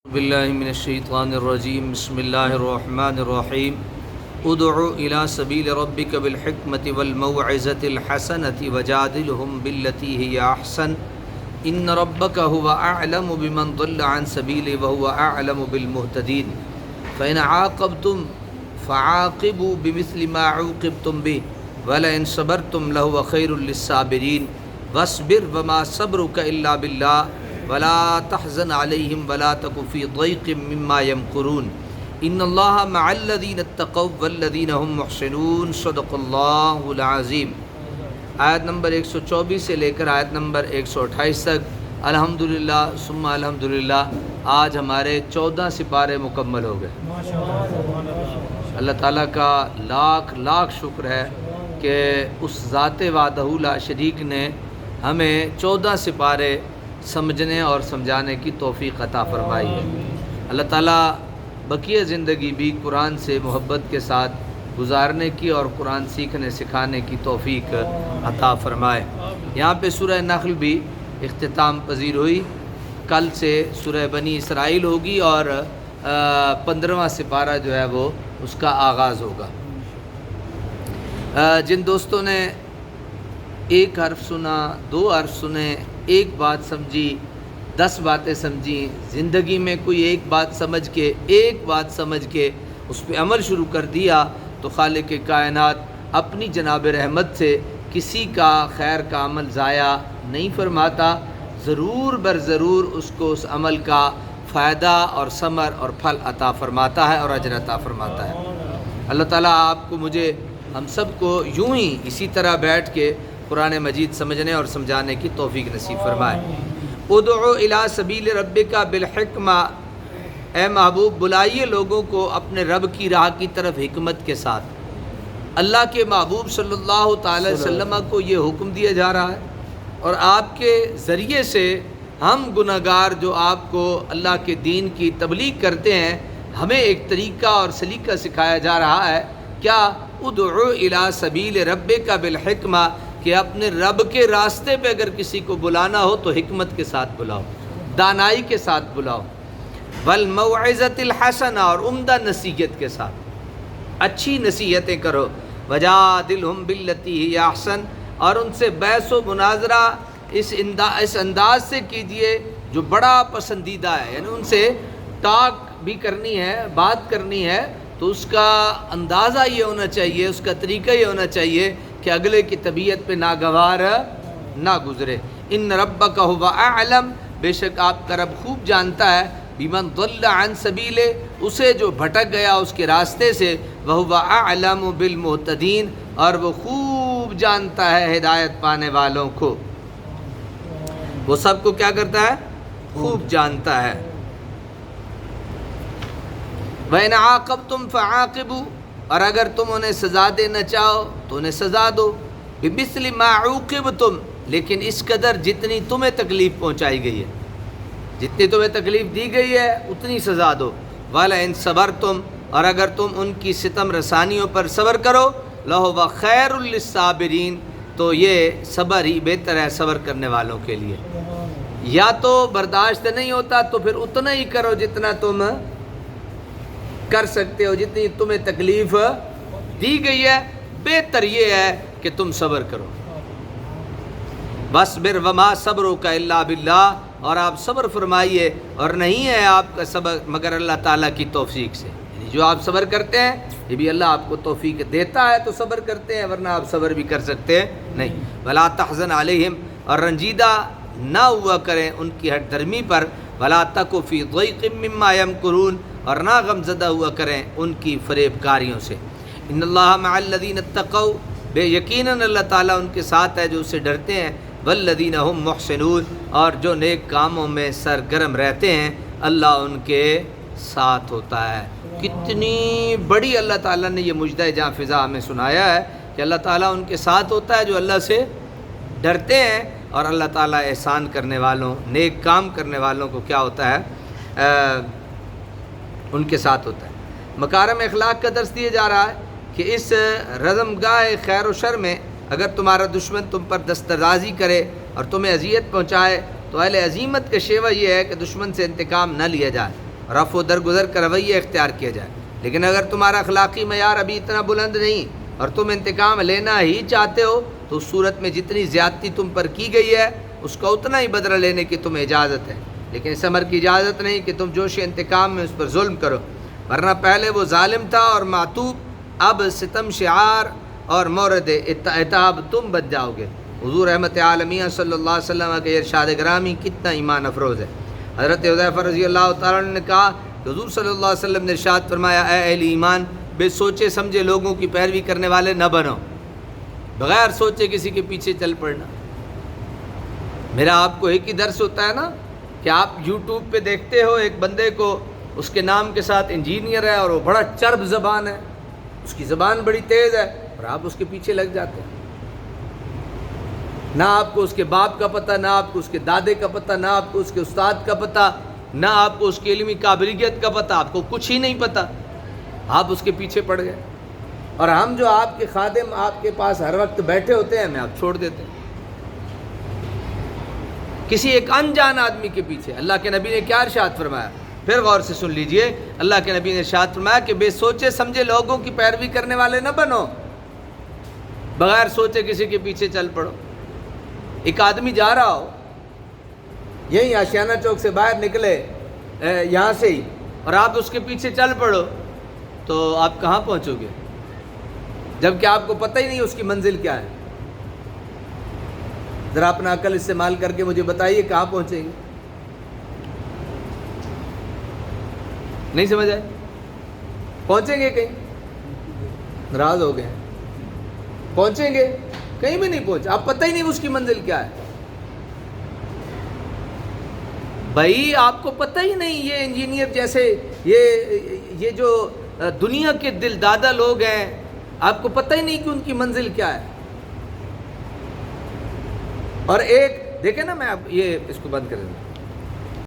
باللہ من الشیطان الرجیم بسم اللہ الرحمن الرحیم ادع الی سبیل ربک بالحکمۃ والموعظۃ الحسنۃ وجادلہم باللتی ہی احسن ان ربک هو اعلم بمن ضل عن سبیلہ وهو اعلم بالمہتدین فإن عاقبتم فعاقبوا بمثل ما عوقبتم به ولئن صبرتم لهو خیر للصابرین واصبر وما صبرک الا باللہ ولا تحزن علیہم ولا تک فی ضیق مما یمکرون ان اللہ مع الذین اتقوا والذین هم محسنون صدق اللہ العظیم۔ آیت نمبر 124 سے لے کر آیت نمبر 128 تک الحمدللہ ثم الحمدللہ آج ہمارے 14 سپارے مکمل ہو گئے۔ اللہ تعالیٰ کا لاکھ لاکھ شکر ہے کہ اس ذات وحدہ لا شریک نے ہمیں 14 سپارے سمجھنے اور سمجھانے کی توفیق عطا فرمائی ہے۔ اللہ تعالیٰ بقیہ زندگی بھی قرآن سے محبت کے ساتھ گزارنے کی اور قرآن سیکھنے سکھانے کی توفیق عطا فرمائے۔ یہاں پہ سورہ نحل بھی اختتام پذیر ہوئی، کل سے سورہ بنی اسرائیل ہوگی اور 15واں سپارہ جو ہے وہ اس کا آغاز ہوگا۔ جن دوستوں نے ایک حرف سنا، 2 حرف سنے، ایک بات سمجھی، 10 باتیں سمجھی، زندگی میں کوئی ایک بات سمجھ کے اس پہ عمل شروع کر دیا تو خالق کائنات اپنی جناب رحمت سے کسی کا خیر کا عمل ضائع نہیں فرماتا، ضرور بر ضرور اس کو اس عمل کا فائدہ اور ثمر اور پھل عطا فرماتا ہے اور اجر عطا فرماتا ہے۔ اللہ تعالیٰ آپ کو، مجھے، ہم سب کو یوں ہی اسی طرح بیٹھ کے قرآن مجید سمجھنے اور سمجھانے کی توفیق نصیب فرمائے۔ ادعو الی سبیل ربک بالحکمہ، اے محبوب بلائیے لوگوں کو اپنے رب کی راہ کی طرف حکمت کے ساتھ۔ اللہ کے محبوب صلی اللہ تعالی وسلم کو یہ حکم دیا جا رہا ہے اور آپ کے ذریعے سے ہم گناہگار جو آپ کو اللہ کے دین کی تبلیغ کرتے ہیں، ہمیں ایک طریقہ اور سلیقہ سکھایا جا رہا ہے۔ کیا؟ ادعو الی سبیل ربک بالحکمہ، کہ اپنے رب کے راستے پہ اگر کسی کو بلانا ہو تو حکمت کے ساتھ بلاؤ، دانائی کے ساتھ بلاؤ، والموعظۃ الحسنہ، اور عمدہ نصیحت کے ساتھ اچھی نصیحتیں کرو، وجادلہم باللتی ہی احسن، اور ان سے بحث و مناظرہ اس انداز سے کیجئے جو بڑا پسندیدہ ہے، یعنی ان سے ٹاک بھی کرنی ہے، بات کرنی ہے تو اس کا اندازہ یہ ہونا چاہیے، اس کا طریقہ یہ ہونا چاہیے کہ اگلے کی طبیعت پہ ناگوار نہ گزرے۔ ان ربک هو اعلم، بے شک آپ کا رب خوب جانتا ہے، بمن ضل عن سبیلہ، اسے جو بھٹک گیا اس کے راستے سے، وهو اعلم بالمہتدین، اور وہ خوب جانتا ہے ہدایت پانے والوں کو۔ وہ سب کو کیا کرتا ہے؟ خوب جانتا ہے۔ وَإِنْ عَاقَبْتُمْ فَعَاقِبُوا، اور اگر تم انہیں سزا دینا چاہو تو انہیں سزا دو، بِمِثْلِ مَا عُوقِبْتُمْ، لیکن اس قدر جتنی تمہیں تکلیف پہنچائی گئی ہے، جتنی تمہیں تکلیف دی گئی ہے اتنی سزا دو۔ وَلَئِنْ صَبَرْتُمْ، اور اگر تم ان کی ستم رسانیوں پر صبر کرو، لَهُوَ خَيْرٌ لِلصَّابِرِينَ، تو یہ صبر ہی بہتر ہے صبر کرنے والوں کے لیے۔ یا تو برداشت نہیں ہوتا تو پھر اتنا ہی کرو جتنا تم کر سکتے ہو، جتنی تمہیں تکلیف دی گئی ہے، بہتر یہ ہے کہ تم صبر کرو۔ وَاصْبِرْ وَمَا صَبْرُكَ إِلَّا بِاللَّهِ، اور آپ صبر فرمائیے اور نہیں ہے آپ کا صبر مگر اللہ تعالیٰ کی توفیق سے، یعنی جو آپ صبر کرتے ہیں یہ بھی اللہ آپ کو توفیق دیتا ہے تو صبر کرتے ہیں، ورنہ آپ صبر بھی کر سکتے ہیں نہیں۔ وَلَا تَحْزَنْ عَلَيْهِمْ، اور رنجیدہ نہ ہوا کریں ان کی ہٹ درمی پر، وَلَا تَكُ فِي ضَيْقٍ مِّمَّا يَمْكُرُونَ، اور نہ غمزدہ ہوا کریں ان کی فریب کاریوں سے۔ ان اللہ مع الذین اتقوا، بے یقیناً اللہ تعالیٰ ان کے ساتھ ہے جو اسے ڈرتے ہیں، والذین هم محسنون، اور جو نیک کاموں میں سرگرم رہتے ہیں اللہ ان کے ساتھ ہوتا ہے۔ کتنی بڑی اللہ تعالیٰ نے یہ مجدہ جاں فضا ہمیں سنایا ہے کہ اللہ تعالیٰ ان کے ساتھ ہوتا ہے جو اللہ سے ڈرتے ہیں، اور اللہ تعالیٰ احسان کرنے والوں، نیک کام کرنے والوں کو کیا ہوتا ہے؟ ان کے ساتھ ہوتا ہے۔ مکارم اخلاق کا درس دیا جا رہا ہے کہ اس رزمگاہ خیر و شر میں اگر تمہارا دشمن تم پر دسترازی کرے اور تمہیں اذیت پہنچائے تو اہل عزیمت کا شیوہ یہ ہے کہ دشمن سے انتقام نہ لیا جائے، رفع و درگزر کا رویہ اختیار کیا جائے. لیکن اگر تمہارا اخلاقی معیار ابھی اتنا بلند نہیں اور تم انتقام لینا ہی چاہتے ہو تو اس صورت میں جتنی زیادتی تم پر کی گئی ہے اس کا اتنا ہی بدلہ لینے کی تمہیں اجازت ہے. لیکن اس امر کی اجازت نہیں کہ تم جوش انتقام میں اس پر ظلم کرو، ورنہ پہلے وہ ظالم تھا اور معتوب، اب ستم شعار اور مورد عتاب تم بچ جاؤ گے. حضور رحمت عالمیہ صلی اللہ علیہ وسلم کے ارشاد گرامی کتنا ایمان افروز ہے. حضرت حذیفہ رضی اللہ تعالیٰ عنہ نے کہا کہ حضور صلی اللہ علیہ وسلم نے ارشاد فرمایا، اے اہل ایمان، بے سوچے سمجھے لوگوں کی پیروی کرنے والے نہ بنو، بغیر سوچے کسی کے پیچھے چل پڑنا. میرا آپ کو ایک ہی درس ہوتا ہے نا کہ آپ یوٹیوب پہ دیکھتے ہو ایک بندے کو، اس کے نام کے ساتھ انجینئر ہے اور وہ بڑا چرب زبان ہے، اس کی زبان بڑی تیز ہے، اور آپ اس کے پیچھے لگ جاتے ہیں. نہ آپ کو اس کے باپ کا پتہ، نہ آپ کو اس کے دادے کا پتہ، نہ آپ کو اس کے استاد کا پتہ، نہ آپ کو اس کی علمی قابلیت کا پتہ، آپ کو کچھ ہی نہیں پتہ، آپ اس کے پیچھے پڑ گئے. اور ہم جو آپ کے خادم آپ کے پاس ہر وقت بیٹھے ہوتے ہیں، ہمیں آپ چھوڑ دیتے ہیں کسی ایک انجان آدمی کے پیچھے. اللہ کے نبی نے کیا ارشاد فرمایا؟ پھر غور سے سن لیجئے. اللہ کے نبی نے ارشاد فرمایا کہ بے سوچے سمجھے لوگوں کی پیروی کرنے والے نہ بنو، بغیر سوچے کسی کے پیچھے چل پڑو. ایک آدمی جا رہا ہو، یہی آشیانہ چوک سے باہر نکلے یہاں سے ہی، اور آپ اس کے پیچھے چل پڑو تو آپ کہاں پہنچو گے؟ جبکہ آپ کو پتہ ہی نہیں اس کی منزل کیا ہے. ذرا اپنا عقل استعمال کر کے مجھے بتائیے کہاں پہنچیں گے؟ نہیں سمجھ آئے؟ پہنچیں گے کہیں؟ ناراض ہو گئے؟ پہنچیں گے؟ کہیں بھی نہیں پہنچے. آپ پتہ ہی نہیں اس کی منزل کیا ہے. بھائی آپ کو پتہ ہی نہیں. یہ انجینئر جیسے یہ جو دنیا کے دل دادا لوگ ہیں، آپ کو پتہ ہی نہیں کہ ان کی منزل کیا ہے. اور ایک دیکھیں نا، میں اب یہ اس کو بند کر دوں.